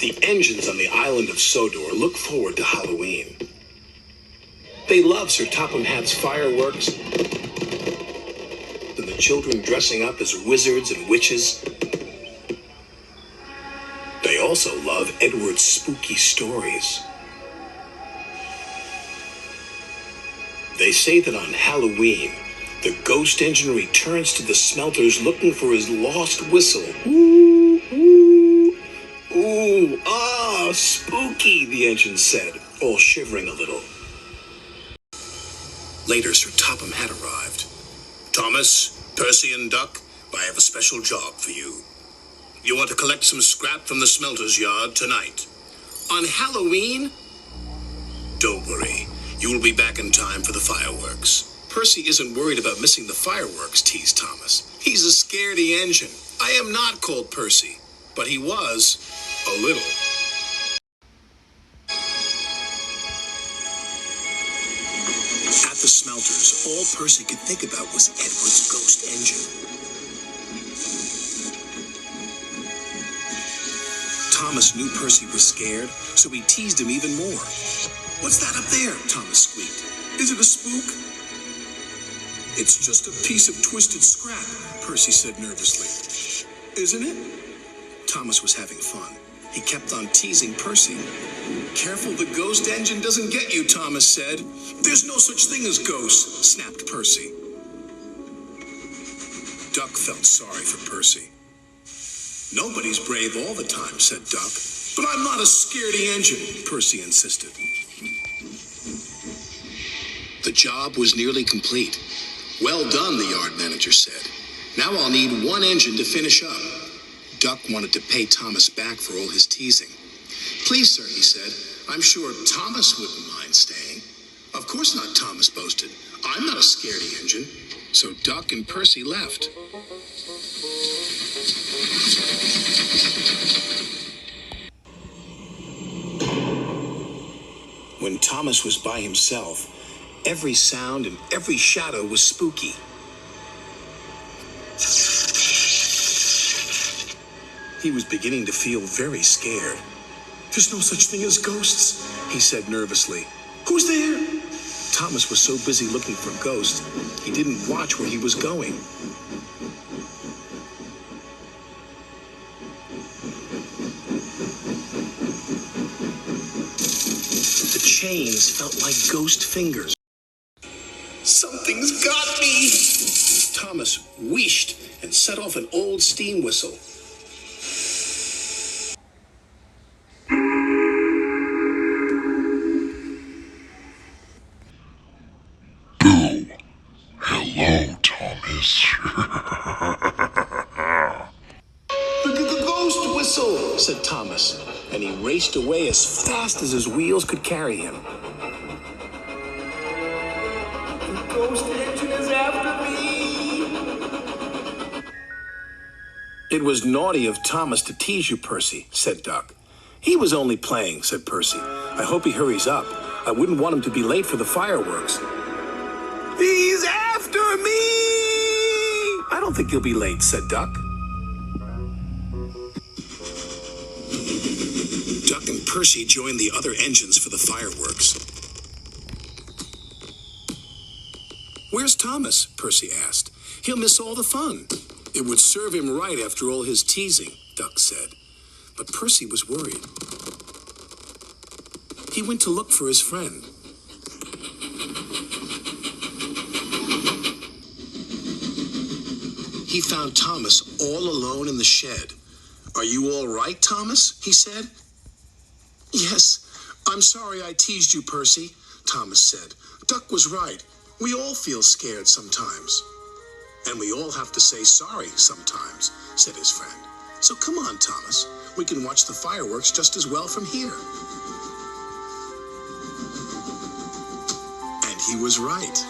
The engines on the island of Sodor look forward to Halloween. They love Sir Topham Hatt's fireworks and the children dressing up as wizards and witches. They also love Edward's spooky stories. They say that on Halloween, the ghost engine returns to the smelters looking for his lost whistle. Ooh, ooh, ooh, ah, spooky, the engine said, all shivering a little. Later, Sir Topham Hatt arrived. Thomas, Percy, and Duck, I have a special job for you. You want to collect some scrap from the smelter's yard tonight. On Halloween? Don't worry, you will be back in time for the fireworks. Percy isn't worried about missing the fireworks, teased Thomas. He's a scaredy engine. I am not called Percy, but he was a little. At the smelters, all Percy could think about was Edward's ghost engine. Thomas knew Percy was scared, so he teased him even more. What's that up there? Thomas squeaked. Is it a spook? It's just a piece of twisted scrap, Percy said nervously. Isn't it? Thomas was having fun. He kept on teasing Percy. Careful the ghost engine doesn't get you, Thomas said. There's no such thing as ghosts, snapped Percy. Duck felt sorry for Percy. Nobody's brave all the time, said Duck. But I'm not a scaredy engine, Percy insisted. The job was nearly complete. Well done, the yard manager said. Now I'll need one engine to finish up. Duck wanted to pay Thomas back for all his teasing. Please, sir, he said. I'm sure Thomas wouldn't mind staying. Of course not, Thomas boasted. I'm not a scaredy engine. So Duck and Percy left. When Thomas was by himself, every sound and every shadow was spooky. He was beginning to feel very scared. There's no such thing as ghosts, he said nervously. Who's there? Thomas was so busy looking for ghosts, he didn't watch where he was going. The chains felt like ghost fingers. Something's got me! Thomas wheeshed and set off an old steam whistle. Boo! Hello, Thomas. The ghost whistle, said Thomas, and he raced away as fast as his wheels could carry him. The ghost engine is after me! It was naughty of Thomas to tease you, Percy, said Duck. He was only playing, said Percy. I hope he hurries up. I wouldn't want him to be late for the fireworks. He's after me! I don't think he'll be late, said Duck. Duck and Percy joined the other engines for the fireworks. Where's Thomas? Percy asked. He'll miss all the fun. It would serve him right after all his teasing, Duck said. But Percy was worried. He went to look for his friend. He found Thomas all alone in the shed. Are you all right, Thomas? He said. Yes, I'm sorry I teased you, Percy, Thomas said. Duck was right. We all feel scared sometimes. And we all have to say sorry sometimes, said his friend. So come on, Thomas. We can watch the fireworks just as well from here. And he was right.